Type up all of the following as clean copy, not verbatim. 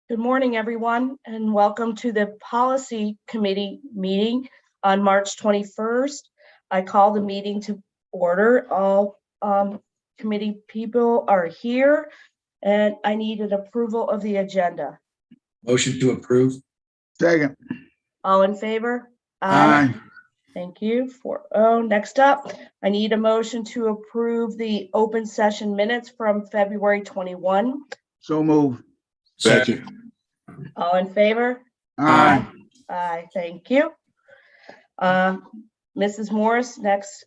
Good morning, everyone, and welcome to the Policy Committee meeting on March 21st. I call the meeting to order. All committee people are here, and I need an approval of the agenda. Motion to approve. Second. All in favor? Aye. Thank you. 4-0. Next up, I need a motion to approve the open session minutes from February 21. So move. Second. All in favor? Aye. Aye, thank you. Mrs. Morris, next,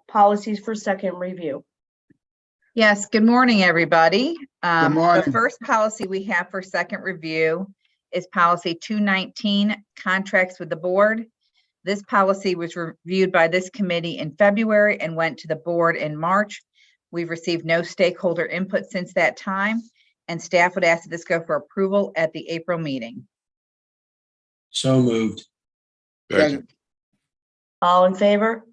policies for second review. Yes, good morning, everybody. Good morning. The first policy we have for second review is policy 219, contracts with the board. This policy was reviewed by this committee in February and went to the board in March. We've received no stakeholder input since that time, and staff would ask that this go for approval at the April meeting. So moved. Second. All in favor?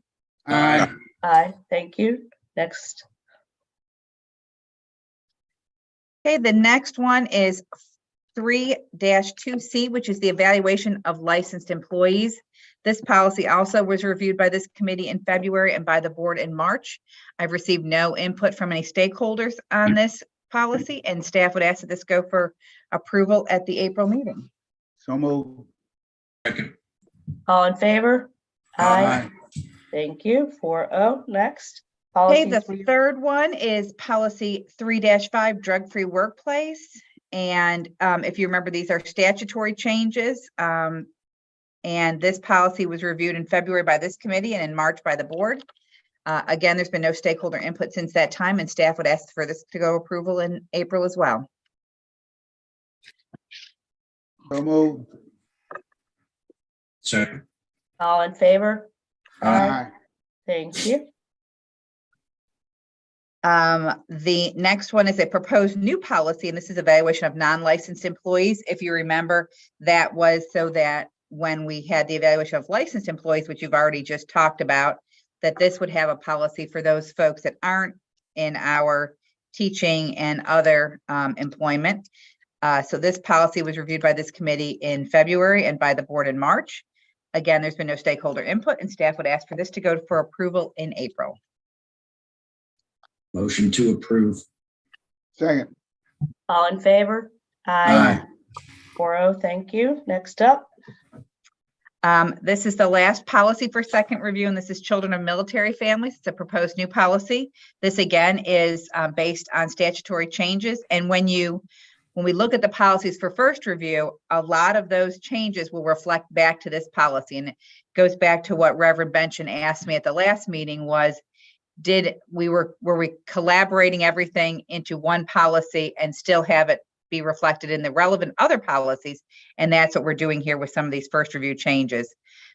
Aye. Aye, thank you. Next. Okay, the next one is 3-2C, which is the evaluation of licensed employees. This policy also was reviewed by this committee in February and by the board in March. I've received no input from any stakeholders on this policy, and staff would ask that this go for approval at the April meeting. So move. Second. All in favor? Aye. Thank you. 4-0. Next. Okay, Policy the 3. third one is policy 3-5, drug-free workplace. And if you remember, these are statutory changes. And this policy was reviewed in February by this committee and in March by the board. Again, there's been no stakeholder input since that time, and staff would ask for this to go approval in April as well. So move. Second. All in favor? Aye. Thank you. The next one is a proposed new policy, and this is evaluation of non-licensed employees. If you remember, that was so that when we had the evaluation of licensed employees, which you've already just talked about, that this would have a policy for those folks that aren't in our teaching and other employment. So this policy was reviewed by this committee in February and by the board in March. Again, there's been no stakeholder input, and staff would ask for this to go for approval in April. Motion to approve. Second. All in favor? Aye. 4-0. Thank you. Next up. This is the last policy for second review, and this is children of military families. It's a proposed new policy. This again is based on statutory changes. And when we look at the policies for first review, a lot of those changes will reflect back to this policy. And it goes back to what Reverend Benchen asked me at the last meeting was, were we collaborating everything into one policy and still have it be reflected in the relevant other policies? And that's what we're doing here with some of these first review changes.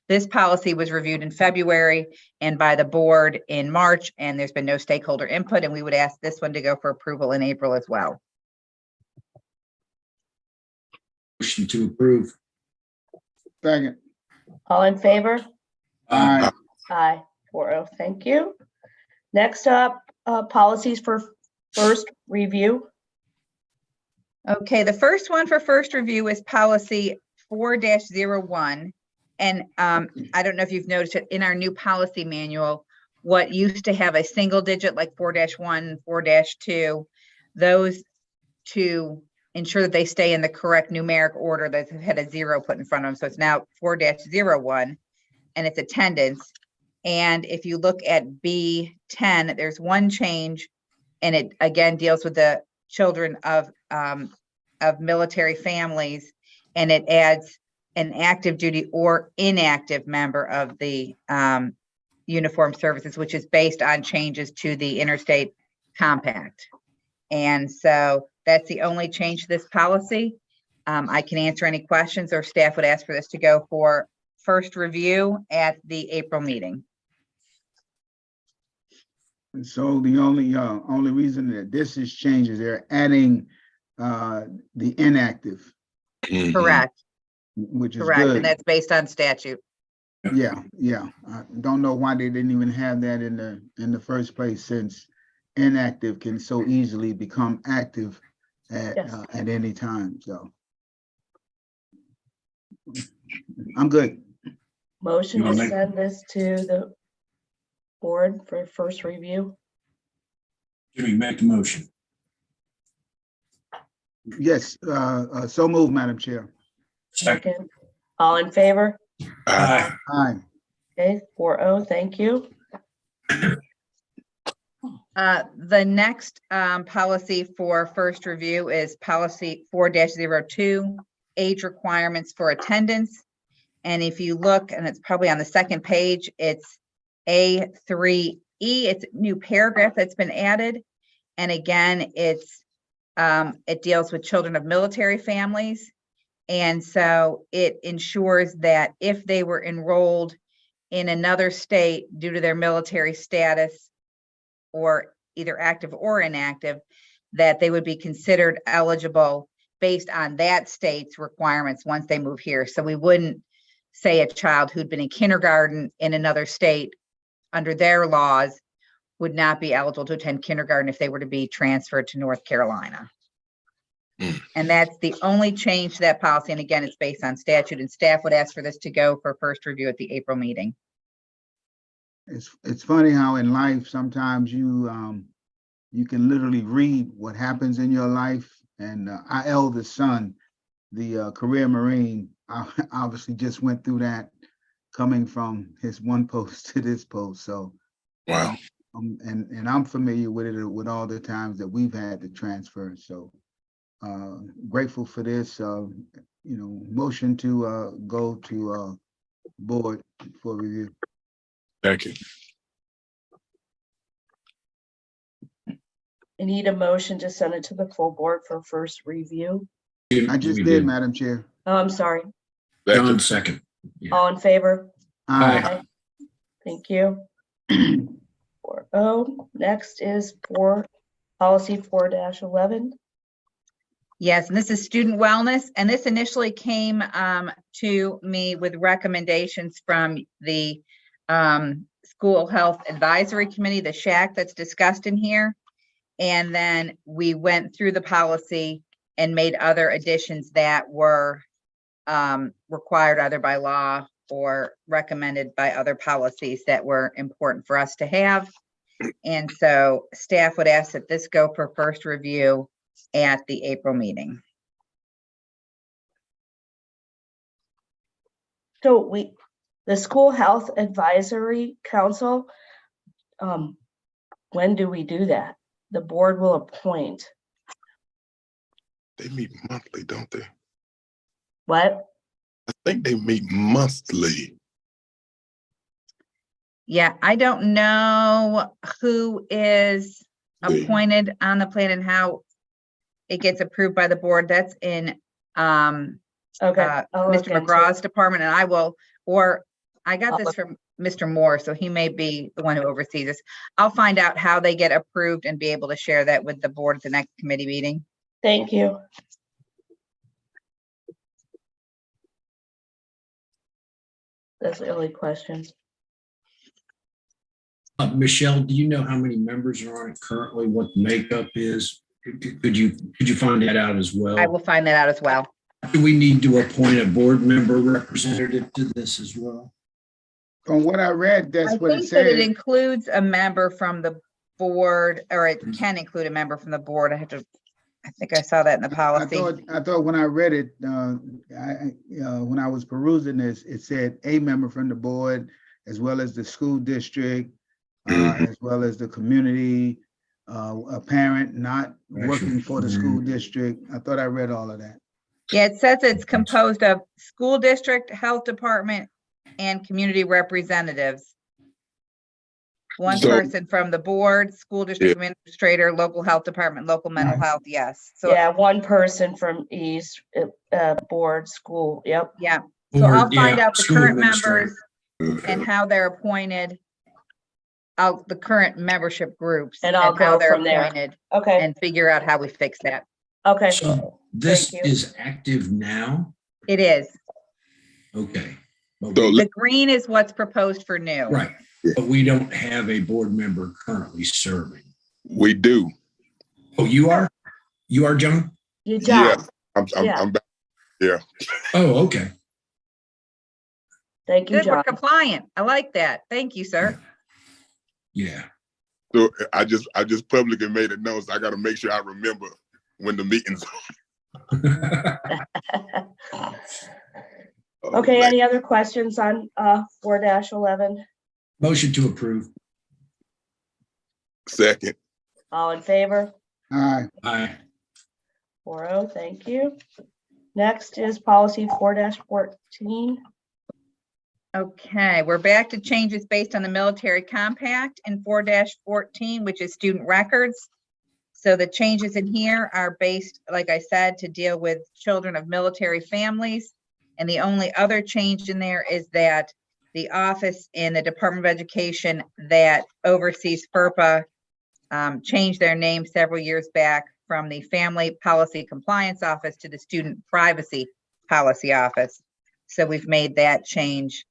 This policy was reviewed in February and by the board in March, and there's been no stakeholder input, and we would ask this one to go for approval in April as well. Motion to approve. Second. All in favor? Aye. Aye. 4-0. Thank you. Next up, policies for first review. Okay, the first one for first review is policy 4-01. And I don't know if you've noticed it in our new policy manual, what used to have a single digit like 4-1, 4-2, those to ensure that they stay in the correct numeric order that had a 0 put in front of them. So it's now 4-01 and it's attendance. And if you look at B10, there's one change, and it again deals with the children of military families, and it adds an active duty or inactive member of the uniformed services, which is based on changes to the interstate compact. And so that's the only change to this policy. I can answer any questions, or staff would ask for this to go for first review at the April meeting. And so the only reason that this is changed is they're adding the inactive, Correct, which is correct. good. And that's based on statute. Yeah. I don't know why they didn't even have that in the first place, since inactive can so easily become active Yes. at any time. So I'm good. Motion You to wanna make- send this to the board for first review. Jimmy, make the motion. Yes, so moved, Madam Chair. Second. All in favor? Aye. Aye. Okay, 4-0, thank you. The next policy for first review is policy 4-02, age requirements for attendance. And if you look, and it's probably on the second page, it's A3E, it's a new paragraph that's been added. And again, it deals with children of military families. And so it ensures that if they were enrolled in another state due to their military status, or either active or inactive, that they would be considered eligible based on that state's requirements once they move here. So we wouldn't say a child who'd been in kindergarten in another state under their laws would not be eligible to attend kindergarten if they were to be transferred to North Carolina. And that's the only change to that policy. And again, it's based on statute, and staff would ask for this to go for first review at the April meeting. It's funny how in life, sometimes you can literally read what happens in your life. And our eldest son, the career Marine, obviously just went through that, coming from his one post to this post. So, Wow. and I'm familiar with it, with all the times that we've had to transfer. So grateful for this, motion to go to board for review. Thank you. I need a motion to send it to the full board for first review. I just did, Madam Chair. Oh, I'm sorry. Thank you. John, second. Yeah. All in favor? Aye. Thank you. 4-0. Next is policy 4-11. Yes, and this is student wellness, and this initially came to me with recommendations from the School Health Advisory Committee, the SHAC that's discussed in here. And then we went through the policy and made other additions that were required either by law or recommended by other policies that were important for us to have. And so staff would ask that this go for first review at the April meeting. So the School Health Advisory Council, when do we do that? The board will appoint. They meet monthly, don't they? What? I think they meet monthly. Yeah, I don't know who is Yeah. appointed on the plan and how it gets approved by the board. That's in Okay. I'll look Mr. into it. McGraw's department, and I got I'll this look- from Mr. Moore, so he may be the one who oversees this. I'll find out how they get approved and be able to share that with the board at the next committee meeting. Thank you. That's the only question. Michelle, do you know how many members are on it currently, what the makeup is? Could you find that out as well? I will find that out as well. Do we need to appoint a board member representative to this as well? From what I read, that's I what it think that it said. includes a member from the board, or it can include a member from the board. I think I saw that in the policy. I thought when I read it, when I was perusing this, it said a member from the board, as well as the school district, as well as the community, a parent not working for the school district. I thought I read all of that. Yeah, it says it's composed of school district, health department, and community representatives. One So- person from the board, school district administrator, local health department, local mental Right. health, yes. So, Yeah, one person from each board, school, yep. yeah, so I'll Board, yeah, find out the school current administrator. members and how they're appointed. The current membership groups. And I'll how go they're from there. appointed, Okay, and figure out how we fix that. okay. So this Thank you. is active now? It is. Okay. But So we- The green is what's proposed for new. Right, but we don't have a board member currently serving. we do. Oh, you are? You are, John? You Yeah. John, I'm Yeah. back. Yeah. Oh, okay. Thank you, Good, we're John. compliant. I like that. Thank you, sir. Yeah. So I just publicly made it known, so I gotta make sure I remember when the meetings. Okay, any other questions on 4-11? Motion to approve. Second. All in favor? Aye. Aye. 4-0, thank you. Next is policy 4-14. Okay, we're back to changes based on the military compact in 4-14, which is student records. So the changes in here are based, like I said, to deal with children of military families. And the only other change in there is that the office in the Department of Education that oversees FERPA changed their name several years back from the Family Policy Compliance Office to the Student Privacy Policy Office. So we've made that change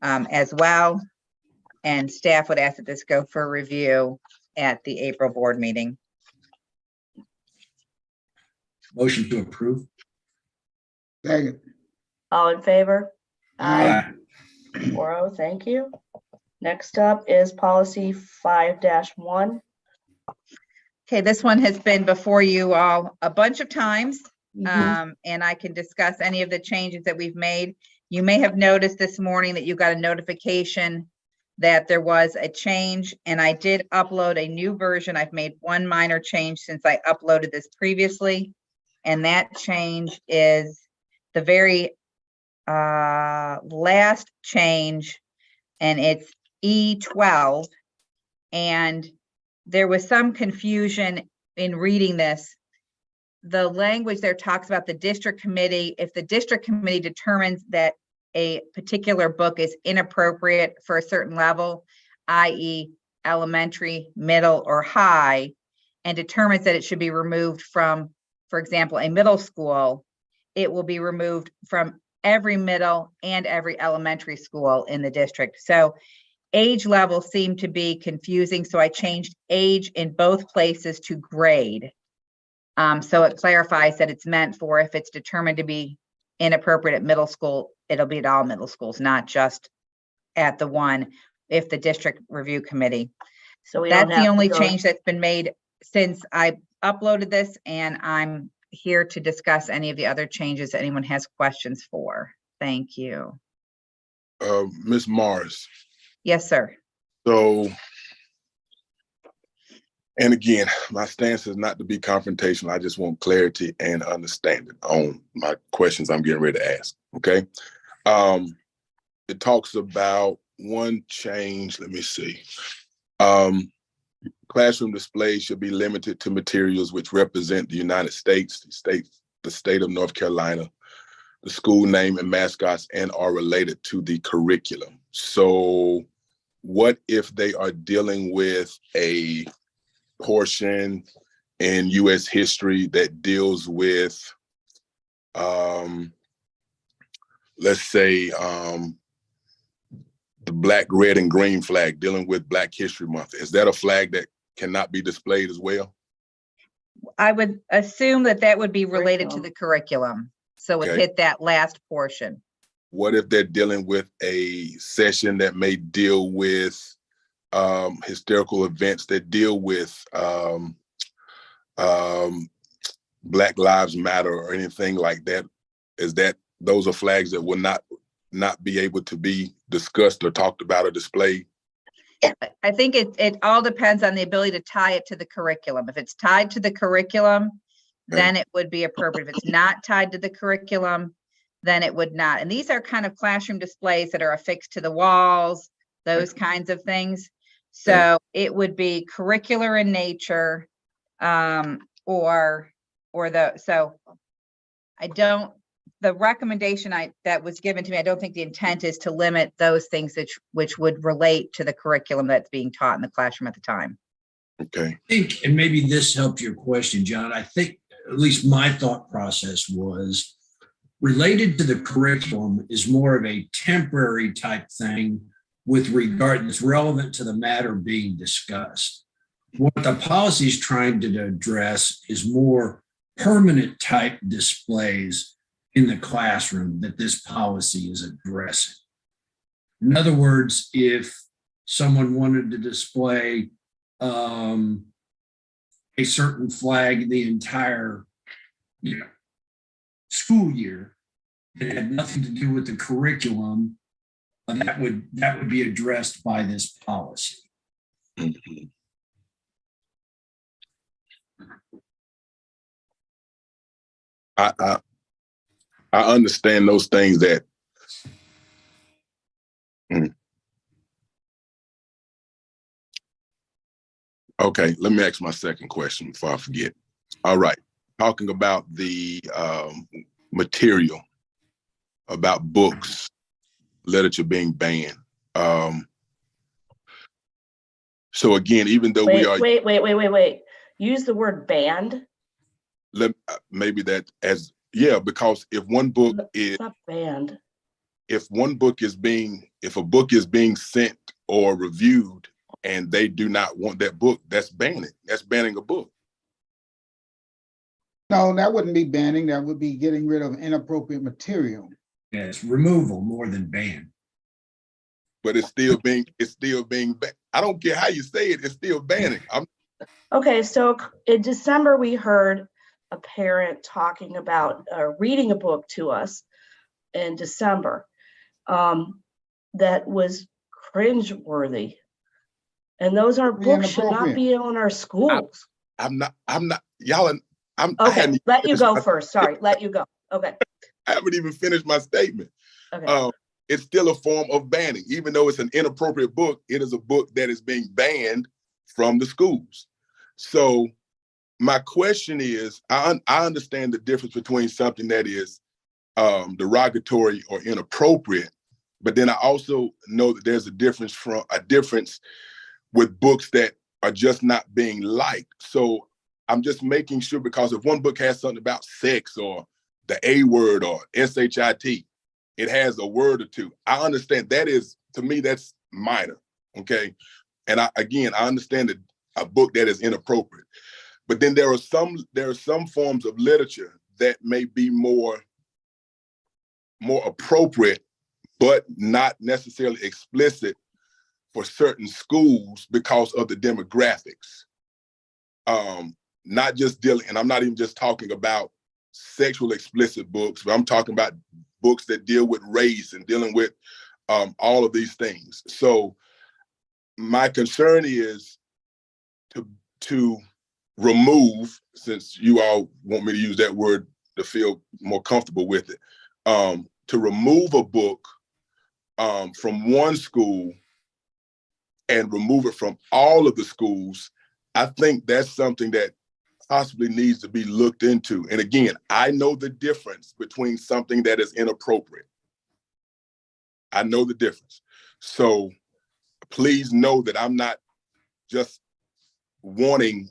as well. And staff would ask that this go for review at the April board meeting. Motion to approve. Second. All in favor? Aye. 4-0, thank you. Next up is policy 5-1. Okay, this one has been before you all a bunch of times, Mhm. and I can discuss any of the changes that we've made. You may have noticed this morning that you got a notification that there was a change, and I did upload a new version. I've made one minor change since I uploaded this previously, and that change is the very last change, and it's E12. And there was some confusion in reading this. The language there talks about the district committee. If the district committee determines that a particular book is inappropriate for a certain level, i.e. elementary, middle, or high, and determines that it should be removed from, for example, a middle school, it will be removed from every middle and every elementary school in the district. So age level seemed to be confusing, so I changed age in both places to grade. So it clarifies that it's meant for if it's determined to be inappropriate at middle school, it'll be at all middle schools, not just at the one if the district review committee. So we don't That's have the to only go- change that's been made since I uploaded this, and I'm here to discuss any of the other changes anyone has questions for. Thank you. Ms. Morris. Yes, sir. So, and again, my stance is not to be confrontational. I just want clarity and understanding on my questions I'm getting ready to ask. Okay. It talks about one change. Let me see. Classroom displays should be limited to materials which represent the United States, the state of North Carolina, the school name and mascots, and are related to the curriculum. So what if they are dealing with a portion in U.S. history that deals with, let's say, the black, red, and green flag, dealing with Black History Month? Is that a flag that cannot be displayed as well? I would assume that that would be related to the curriculum. So it Okay. hit that last portion. What if they're dealing with a session that may deal with historical events that deal with Black Lives Matter or anything like that? Those are flags that will not be able to be discussed or talked about or displayed? I think it all depends on the ability to tie it to the curriculum. If it's tied to the curriculum, then it would be appropriate. If it's not tied to the curriculum, then it would not. And these are kind of classroom displays that are affixed to the walls, those kinds of things. So it would be curricular in nature, the recommendation that was given to me, I don't think the intent is to limit those things which would relate to the curriculum that's being taught in the classroom at the time. Okay. I think, and maybe this helped your question, John, I think at least my thought process was related to the curriculum is more of a temporary type thing with regard that's relevant to the matter being discussed. What the policy is trying to address is more permanent type displays in the classroom that this policy is addressing. In other words, if someone wanted to display a certain flag the entire, school year that had nothing to do with the curriculum, that would be addressed by this policy. Mhm. I understand those things that. Mm. Okay, let me ask my second question before I forget. All right, talking about the material about books, literature being banned. So again, even though we are, Wait. Use the word banned. maybe that as, yeah, because if one book is, It's not banned. if a book is being sent or reviewed and they do not want that book, that's banning. That's banning a book. No, that wouldn't be banning. That would be getting rid of inappropriate material. Yeah, it's removal more than ban. But it's still being I don't care how you say it, it's still banning. Okay, so in December, we heard a parent talking about reading a book to us in December that was cringeworthy. And those are books should not be on our schools. I'm not, y'all, Okay, let you go first. Sorry, let you go. Okay. I haven't even finished my statement. Okay. It's still a form of banning. Even though it's an inappropriate book, it is a book that is being banned from the schools. So my question is, I understand the difference between something that is derogatory or inappropriate, but then I also know that there's a difference with books that are just not being liked. So I'm just making sure, because if one book has something about sex or the A word or SHIT, it has a word or two. I understand that is, to me, that's minor, okay? And I understand that a book that is inappropriate. But then there are some forms of literature that may be more appropriate, but not necessarily explicit for certain schools because of the demographics. Not just dealing, and I'm not even just talking about sexual explicit books, but I'm talking about books that deal with race and dealing with all of these things. So my concern is to remove, since you all want me to use that word to feel more comfortable with it, to remove a book from one school and remove it from all of the schools. I think that's something that possibly needs to be looked into. And again, I know the difference between something that is inappropriate. I know the difference. So please know that I'm not just wanting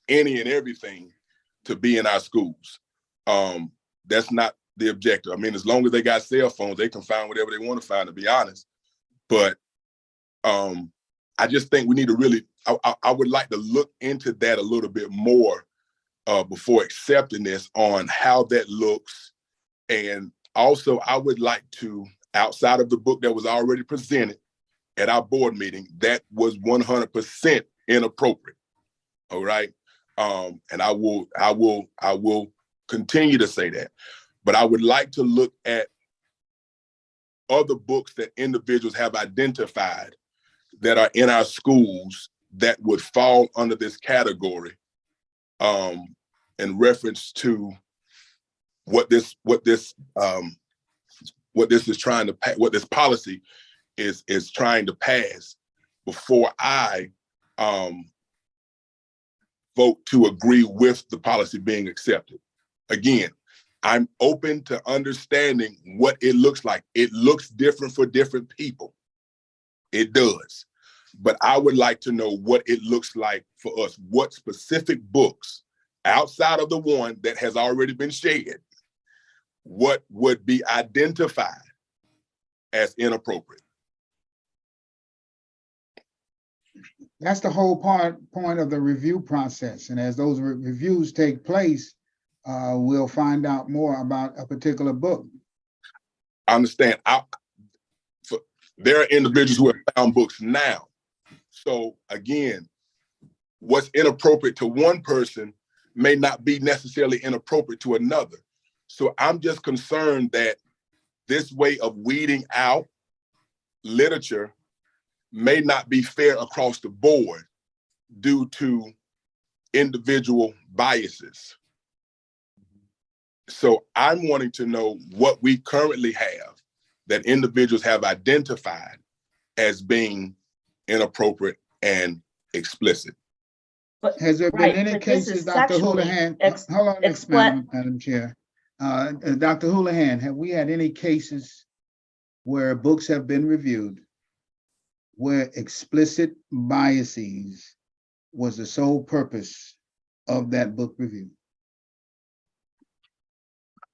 any and everything to be in our schools. That's not the objective. I mean, as long as they got cell phones, they can find whatever they want to find, to be honest. But I just think we need to really, I would like to look into that a little bit more before accepting this, on how that looks. And also, I would like to, outside of the book that was already presented at our board meeting, that was 100% inappropriate. All right. And I will continue to say that. But I would like to look at other books that individuals have identified that are in our schools that would fall under this category, in reference to what this policy is trying to pass, before I vote to agree with the policy being accepted. Again, I'm open to understanding what it looks like. It looks different for different people. It does. But I would like to know what it looks like for us. What specific books, outside of the one that has already been shared, what would be identified as inappropriate? That's the whole point of the review process. And as those reviews take place, we'll find out more about a particular book. I understand. There are individuals who have found books now. So again, what's inappropriate to one person may not be necessarily inappropriate to another. So I'm just concerned that this way of weeding out literature may not be fair across the board due to individual biases. So I'm wanting to know what we currently have that individuals have identified as being inappropriate and explicit. But Has there been right, any but this cases, is Dr. sexually Houlihan? ex- Hold on, expla- Madam Chair. Dr. Houlihan, have we had any cases where books have been reviewed where explicit biases was the sole purpose of that book review?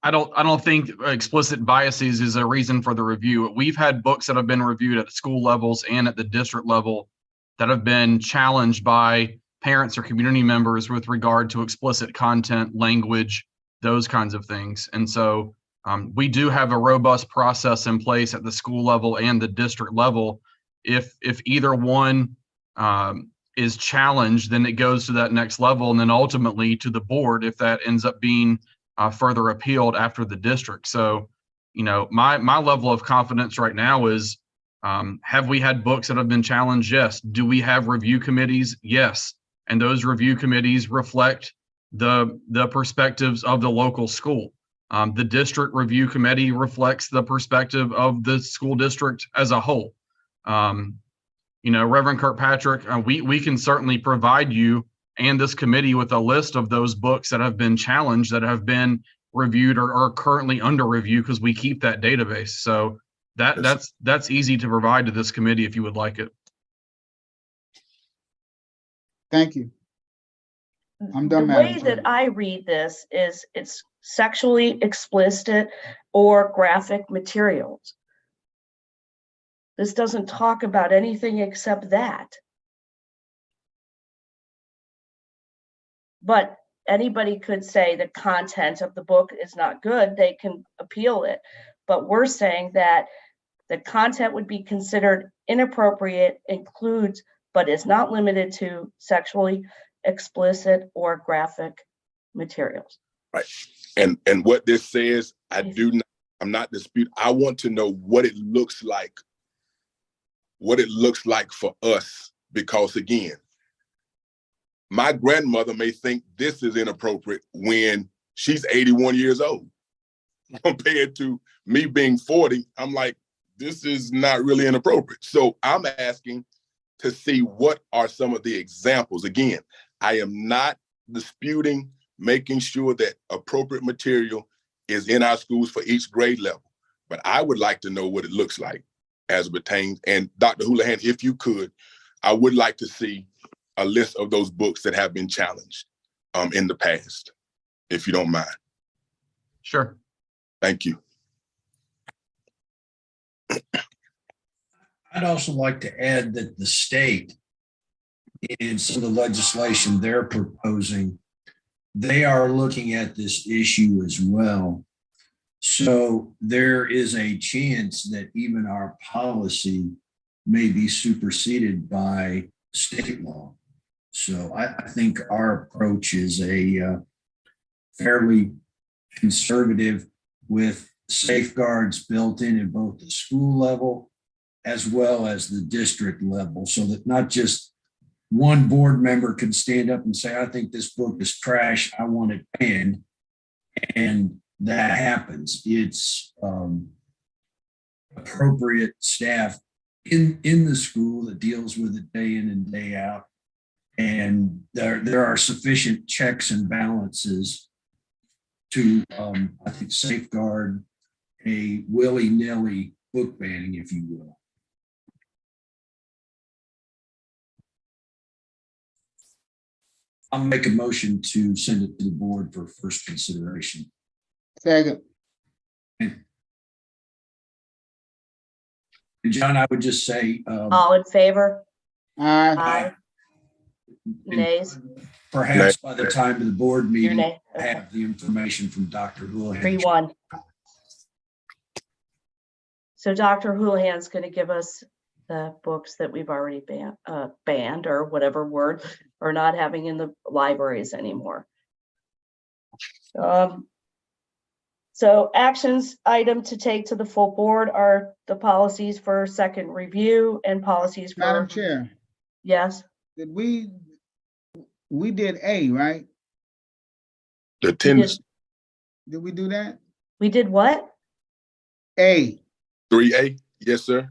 I don't think explicit biases is a reason for the review. We've had books that have been reviewed at school levels and at the district level that have been challenged by parents or community members with regard to explicit content, language, those kinds of things. And so we do have a robust process in place at the school level and the district level. If either one is challenged, then it goes to that next level, and then ultimately to the board if that ends up being further appealed after the district. So, you know, my level of confidence right now is, have we had books that have been challenged? Yes. Do we have review committees? Yes. And those review committees reflect the perspectives of the local school. The district review committee reflects the perspective of the school district as a whole. You know, Reverend Kirkpatrick, we can certainly provide you and this committee with a list of those books that have been challenged, that have been reviewed or are currently under review, because we keep that database. So that's easy to provide to this committee if you would like it. Thank you. I'm done, The Madam way Chair. that I read this is it's sexually explicit or graphic materials. This doesn't talk about anything except that. But anybody could say the content of the book is not good, they can appeal it. But we're saying that the content would be considered inappropriate, includes, but is not limited to sexually explicit or graphic materials. Right. And what this says, I'm not disputing. I want to know what it looks like for us, because again, my grandmother may think this is inappropriate when she's 81 years old. Compared to me being 40, I'm like, this is not really inappropriate. So I'm asking to see what are some of the examples. Again, I am not disputing making sure that appropriate material is in our schools for each grade level, but I would like to know what it looks like as it pertains. And Dr. Houlihan, if you could, I would like to see a list of those books that have been challenged in the past, if you don't mind. Sure. Thank you. I'd also like to add that the state, in some of the legislation they're proposing, they are looking at this issue as well. So there is a chance that even our policy may be superseded by state law. So I think our approach is a fairly conservative, with safeguards built in both the school level as well as the district level, so that not just one board member can stand up and say, I think this book is trash, I want it banned, and that happens. It's appropriate staff in the school that deals with it day in and day out. And there are sufficient checks and balances to, I think, safeguard a willy-nilly book banning, if you will. I'll make a motion to send it to the board for first consideration. Second. And John, I would just say, All in favor? Aye. Aye. Nays? perhaps by the time of the board Your meeting, nay. Okay. have the information from Dr. Houlihan. 3-1. So Dr. Houlihan's going to give us the books that we've already banned or whatever word, or not having in the libraries anymore. So actions item to take to the full board are the policies for second review and policies Madam for, Chair, yes, we did A, right? The attendance, Did we do that? we did what? A. 3A, yes, sir.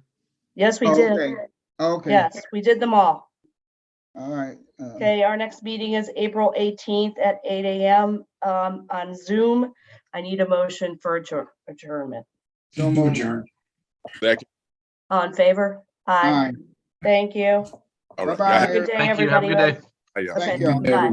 Yes, we Oh, did. okay. Okay. Yes, we did them all. All right. Okay, our next meeting is April 18th at 8 a.m. On Zoom. I need a motion for adjournment. So You moved. adjourn. Second. All in favor? Aye. Aye. Thank you. All right. Bye-bye. Have a good day, Thank you. Have a everybody. good day. Y'all. Okay, Thank you. bye.